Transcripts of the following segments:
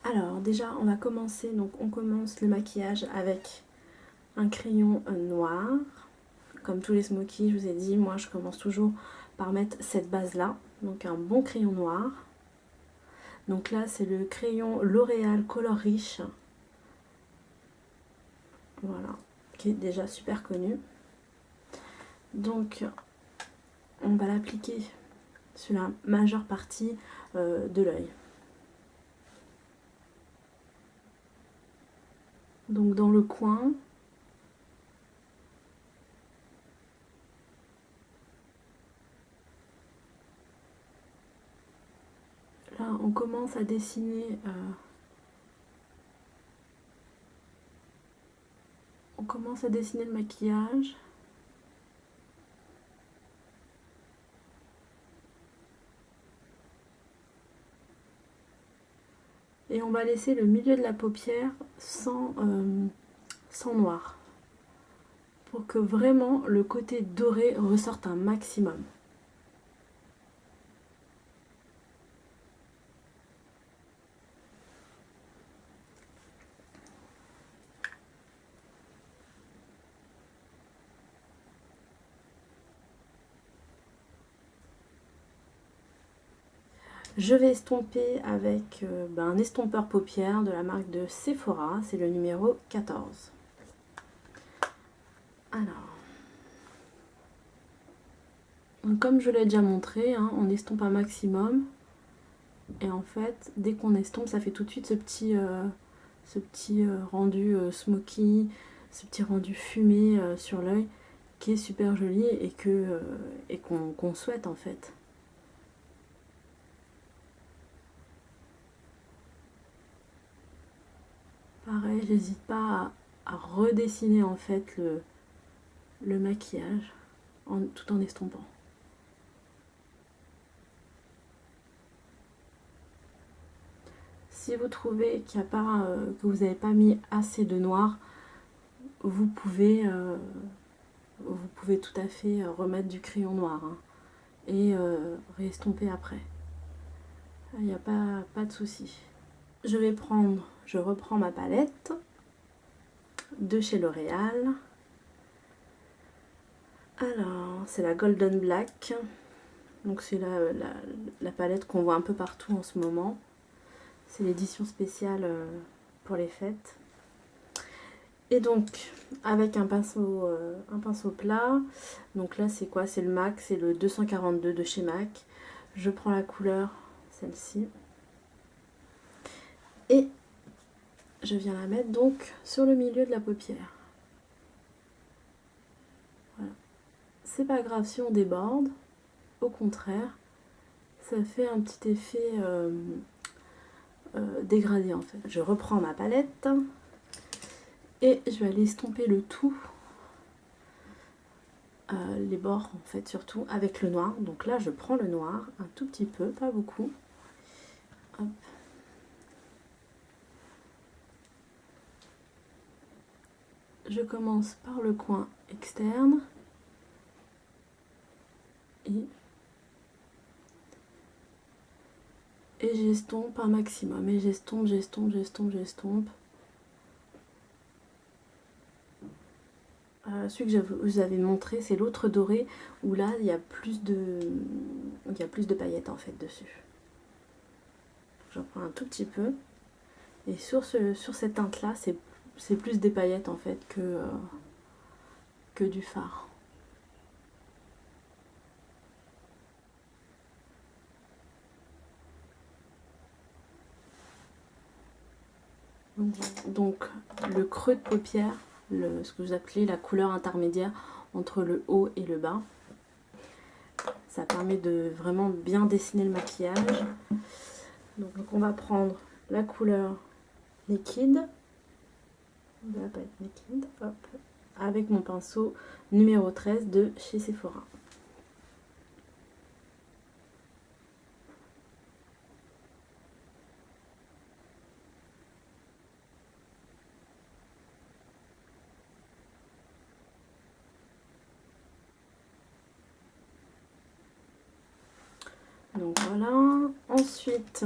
Alors déjà on va commencer, donc on commence le maquillage avec un crayon noir. Comme tous les smokies, je vous ai dit, moi je commence toujours par mettre cette base là, donc un bon crayon noir. Donc là c'est le crayon L'Oréal Color Riche, voilà, qui est déjà super connu. Donc on va l'appliquer sur la majeure partie de l'œil. Donc dans le coin. Là on commence à dessiner le maquillage. Et on va laisser le milieu de la paupière sans noir, pour que vraiment le côté doré ressorte un maximum. Je vais estomper avec un estompeur paupières de la marque de Sephora, c'est le numéro 14. Alors, donc comme je l'ai déjà montré, hein, on estompe un maximum. Et en fait, dès qu'on estompe, ça fait tout de suite ce petit rendu smoky, ce petit rendu fumé sur l'œil, qui est super joli et qu'on souhaite en fait. Pareil, j'hésite pas à redessiner en fait le maquillage tout en estompant. Si vous trouvez qu'il n'y a pas, que vous n'avez pas mis assez de noir, vous pouvez tout à fait remettre du crayon noir, hein, et réestomper après. Il n'y a pas de souci. Je reprends ma palette de chez L'Oréal. Alors, c'est la Golden Black. Donc c'est la palette qu'on voit un peu partout en ce moment. C'est l'édition spéciale pour les fêtes. Et donc, avec un pinceau plat, donc là c'est quoi? C'est le MAC, c'est le 242 de chez MAC. Je prends la couleur, celle-ci. Et je viens la mettre donc sur le milieu de la paupière. Voilà. C'est pas grave si on déborde, au contraire, ça fait un petit effet dégradé en fait. Je reprends ma palette et je vais aller estomper le tout, les bords en fait surtout avec le noir. Donc là je prends le noir un tout petit peu, pas beaucoup. Hop. Je commence par le coin externe et j'estompe un maximum. Et j'estompe. Celui que je vous avais montré, c'est l'autre doré, où là il y a plus de paillettes en fait dessus. J'en prends un tout petit peu. Et sur cette teinte là, c'est plus des paillettes en fait que du fard. Donc le creux de paupière, ce que vous appelez la couleur intermédiaire entre le haut et le bas, ça permet de vraiment bien dessiner le maquillage. Donc on va prendre la couleur liquide, de la palette liquide, hop, avec mon pinceau numéro 13 de chez Sephora. Donc voilà, ensuite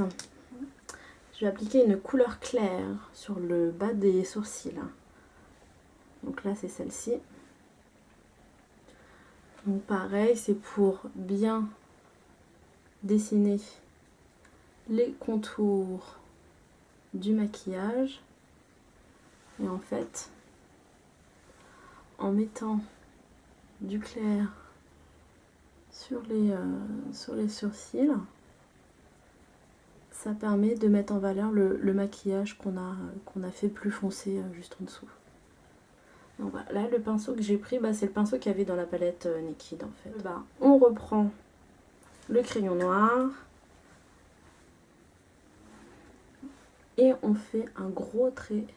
je vais appliquer une couleur claire sur le bas des sourcils. Donc là c'est celle-ci. Donc pareil, c'est pour bien dessiner les contours du maquillage. Et en fait, en mettant du clair sur les sourcils, ça permet de mettre en valeur le maquillage qu'on a fait plus foncé juste en dessous. Donc voilà, là le pinceau que j'ai pris, c'est le pinceau qu'il y avait dans la palette Naked en fait. On reprend le crayon noir et on fait un gros trait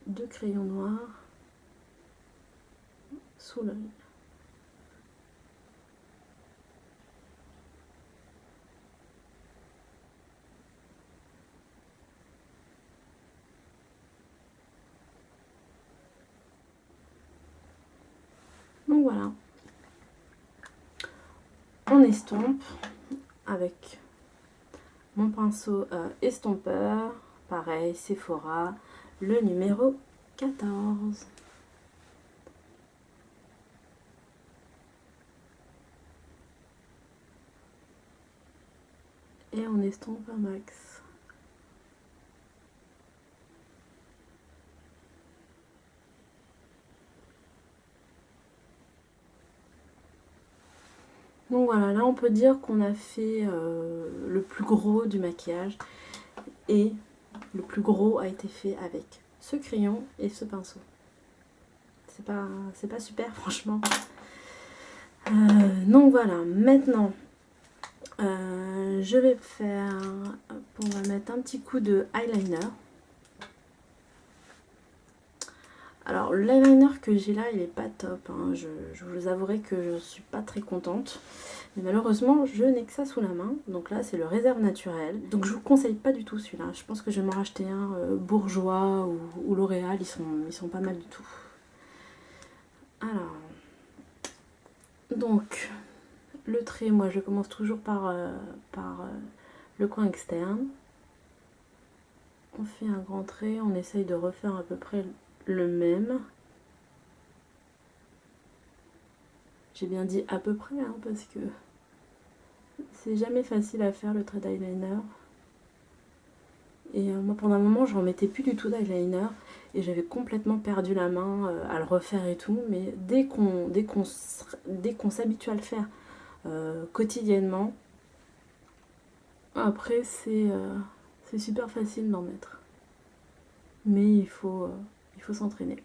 de crayon noir sous l'œil. Donc voilà, on estompe avec mon pinceau estompeur, pareil, Sephora, le numéro 14. Et on estompe un max. Donc voilà, là on peut dire qu'on a fait le plus gros du maquillage. Et le plus gros a été fait avec ce crayon et ce pinceau. C'est pas super franchement. Donc voilà, maintenant je vais faire, on va mettre un petit coup de eyeliner. Alors l'eyeliner que j'ai là il est pas top, hein. Je vous avouerai que je suis pas très contente. Mais malheureusement je n'ai que ça sous la main. Donc là c'est le Réserve Naturel. Donc je vous conseille pas du tout celui-là. Je pense que je vais m'en racheter un Bourjois ou L'Oréal. Ils sont pas mal du tout. Alors, donc le trait, moi je commence toujours par le coin externe. On fait un grand trait, on essaye de refaire à peu près le même. J'ai bien dit à peu près, hein, parce que c'est jamais facile à faire le trait d'eyeliner. Et moi pendant un moment je remettais plus du tout d'eyeliner et j'avais complètement perdu la main à le refaire et tout. Mais dès qu'on s'habitue à le faire quotidiennement, après c'est super facile d'en mettre. Mais il faut s'entraîner.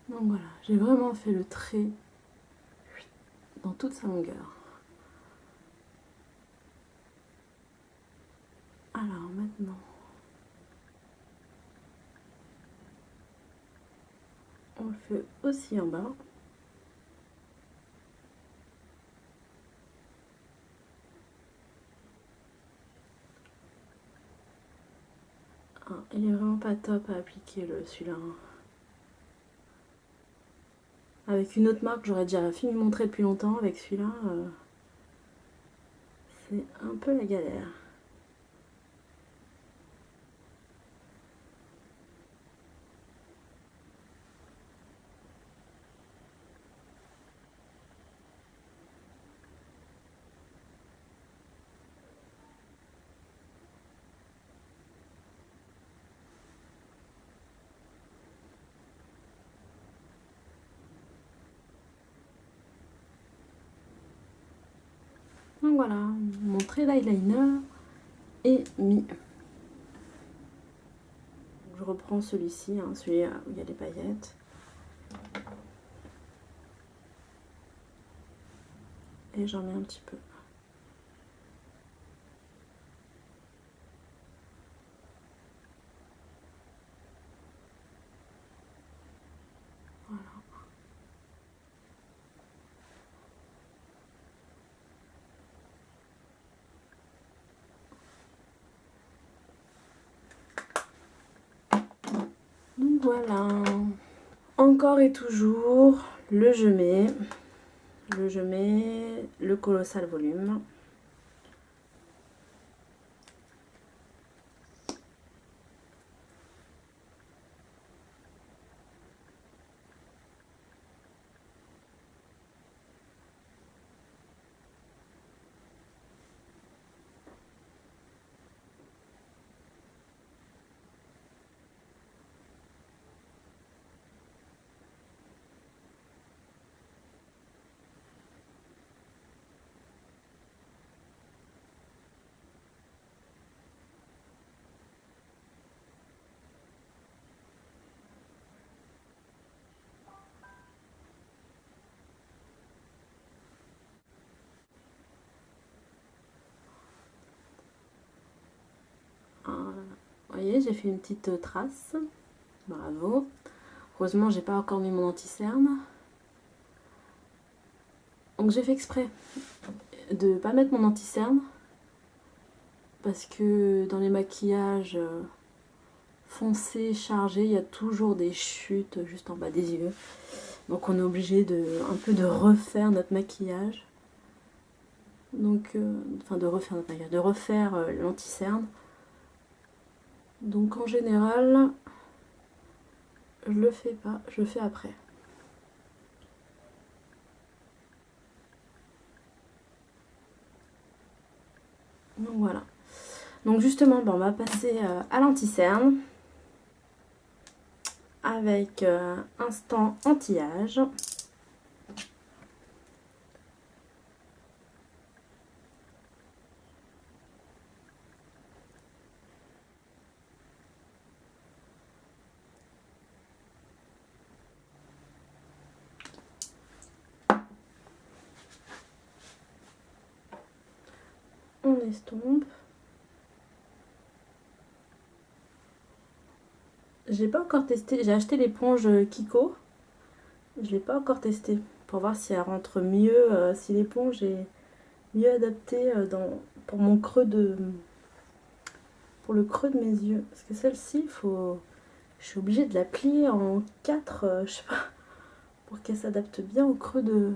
Donc voilà, j'ai vraiment fait le trait dans toute sa longueur. Alors maintenant, on le fait aussi en bas. Ah, il est vraiment pas top à appliquer celui-là. Avec une autre marque, j'aurais déjà fini mon trait depuis longtemps. Avec celui-là, c'est un peu la galère. Donc voilà, mon trait d'eyeliner est mis. Je reprends celui-ci, hein, celui où il y a les paillettes. Et j'en mets un petit peu. voilà. Encore et toujours, le je mets, le colossal volume. Vous voyez, j'ai fait une petite trace. Bravo. Heureusement, j'ai pas encore mis mon anti-cerne. Donc j'ai fait exprès de pas mettre mon anti-cerne parce que dans les maquillages foncés, chargés, il y a toujours des chutes juste en bas des yeux. Donc on est obligé un peu de refaire notre maquillage. Donc, enfin de refaire notre maquillage, de refaire l'anti-cerne. Donc en général, je le fais pas, je le fais après. Donc voilà. Donc justement, on va passer à l'anti-cerne avec Instant Anti-Âge. On estompe. J'ai pas encore testé, j'ai acheté l'éponge Kiko. Je l'ai pas encore testé pour voir si elle rentre mieux, si l'éponge est mieux adaptée pour mon creux pour le creux de mes yeux. Parce que celle-ci, je suis obligée de la plier en 4, je sais pas, pour qu'elle s'adapte bien au creux de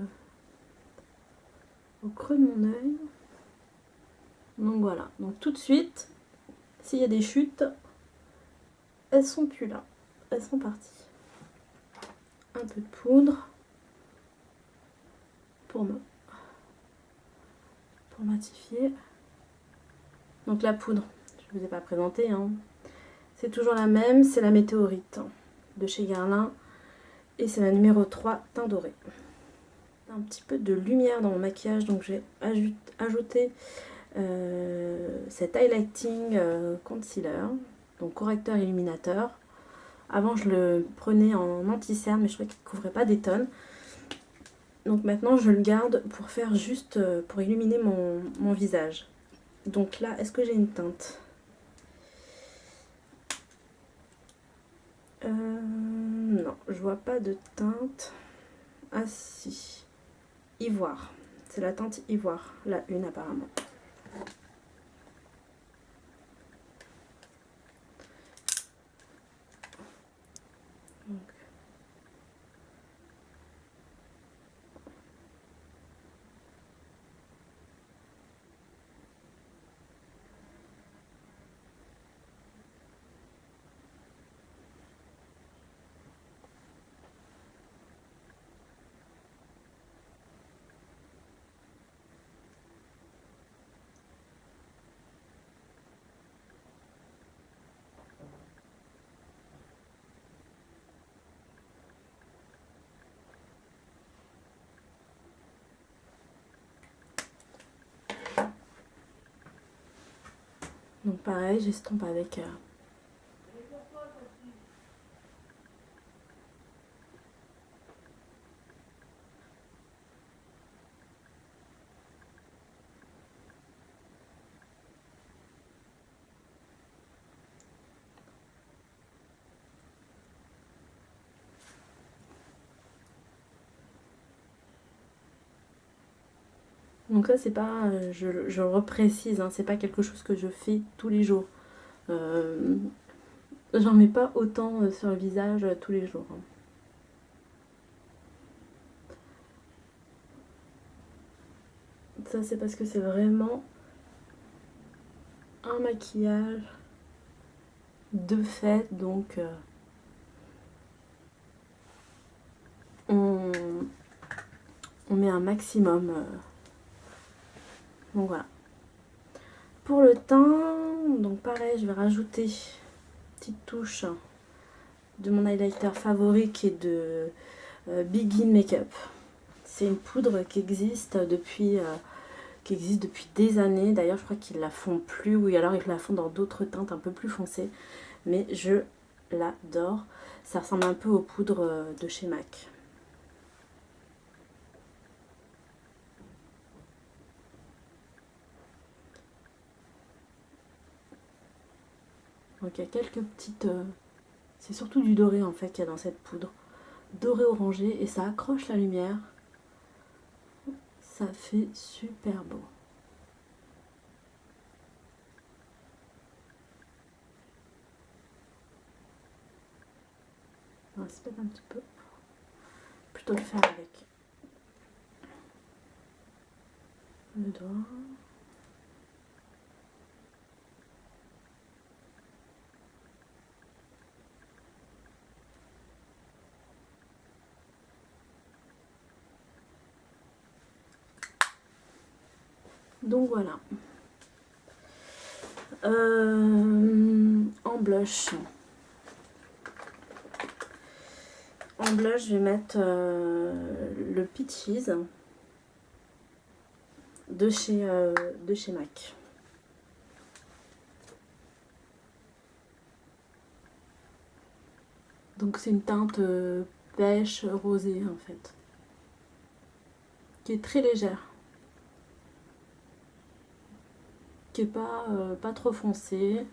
mon œil. Donc voilà, donc tout de suite, s'il y a des chutes, elles sont plus là, elles sont parties. Un peu de poudre pour matifier. Donc la poudre, je ne vous ai pas présenté, hein. C'est toujours la même, c'est la météorite de chez Guerlain et c'est la numéro 3 teint doré. Un petit peu de lumière dans mon maquillage, donc j'ai ajouté cet highlighting concealer, donc correcteur illuminateur. Avant je le prenais en anti-cerne mais je trouvais qu'il ne couvrait pas des tonnes. Donc maintenant je le garde pour faire juste pour illuminer mon visage. Donc là, est-ce que j'ai une teinte? Non, je vois pas de teinte. Ah si, ivoire. C'est la teinte ivoire, la une apparemment. Donc. Donc pareil, j'estompe avec donc là c'est pas, je reprécise, hein, c'est pas quelque chose que je fais tous les jours. J'en mets pas autant sur le visage tous les jours. Ça c'est parce que c'est vraiment un maquillage de fait, donc on met un maximum. Donc voilà. Pour le teint, donc pareil, je vais rajouter une petite touche de mon highlighter favori qui est de Begin Makeup. C'est une poudre qui existe depuis des années. D'ailleurs, je crois qu'ils la font plus, ou alors ils la font dans d'autres teintes un peu plus foncées. Mais je l'adore. Ça ressemble un peu aux poudres de chez MAC. Donc il y a quelques petites... c'est surtout du doré en fait qu'il y a dans cette poudre. Doré orangé, et ça accroche la lumière. Ça fait super beau. On va se mettre un petit peu. Plutôt le faire avec le doigt. Donc voilà. En blush. En blush, je vais mettre le Peaches de chez MAC. Donc c'est une teinte pêche rosée en fait, qui est très légère, qui est pas trop foncée.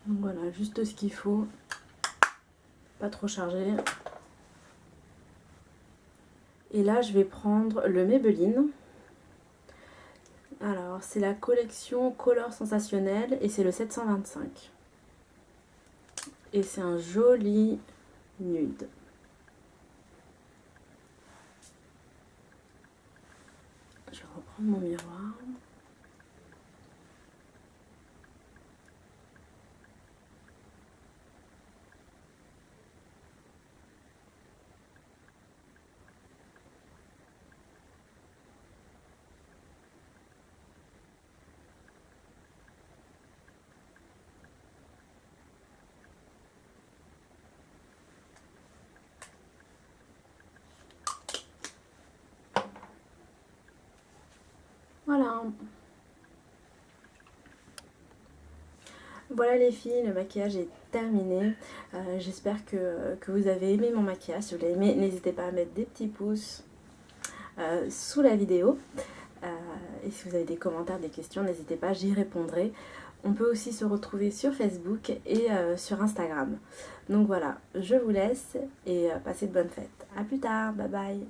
Donc voilà, juste ce qu'il faut, pas trop chargé. Et là, je vais prendre le Maybelline. Alors, c'est la collection Color Sensationnel et c'est le 725. Et c'est un joli nude. Je vais reprendre mon miroir. Voilà. Voilà les filles, le maquillage est terminé. J'espère que vous avez aimé mon maquillage. Si vous l'avez aimé, n'hésitez pas à mettre des petits pouces sous la vidéo. Et si vous avez des commentaires, des questions, n'hésitez pas, j'y répondrai. On peut aussi se retrouver sur Facebook et sur Instagram. Donc voilà, je vous laisse et passez de bonnes fêtes. A plus tard, bye bye.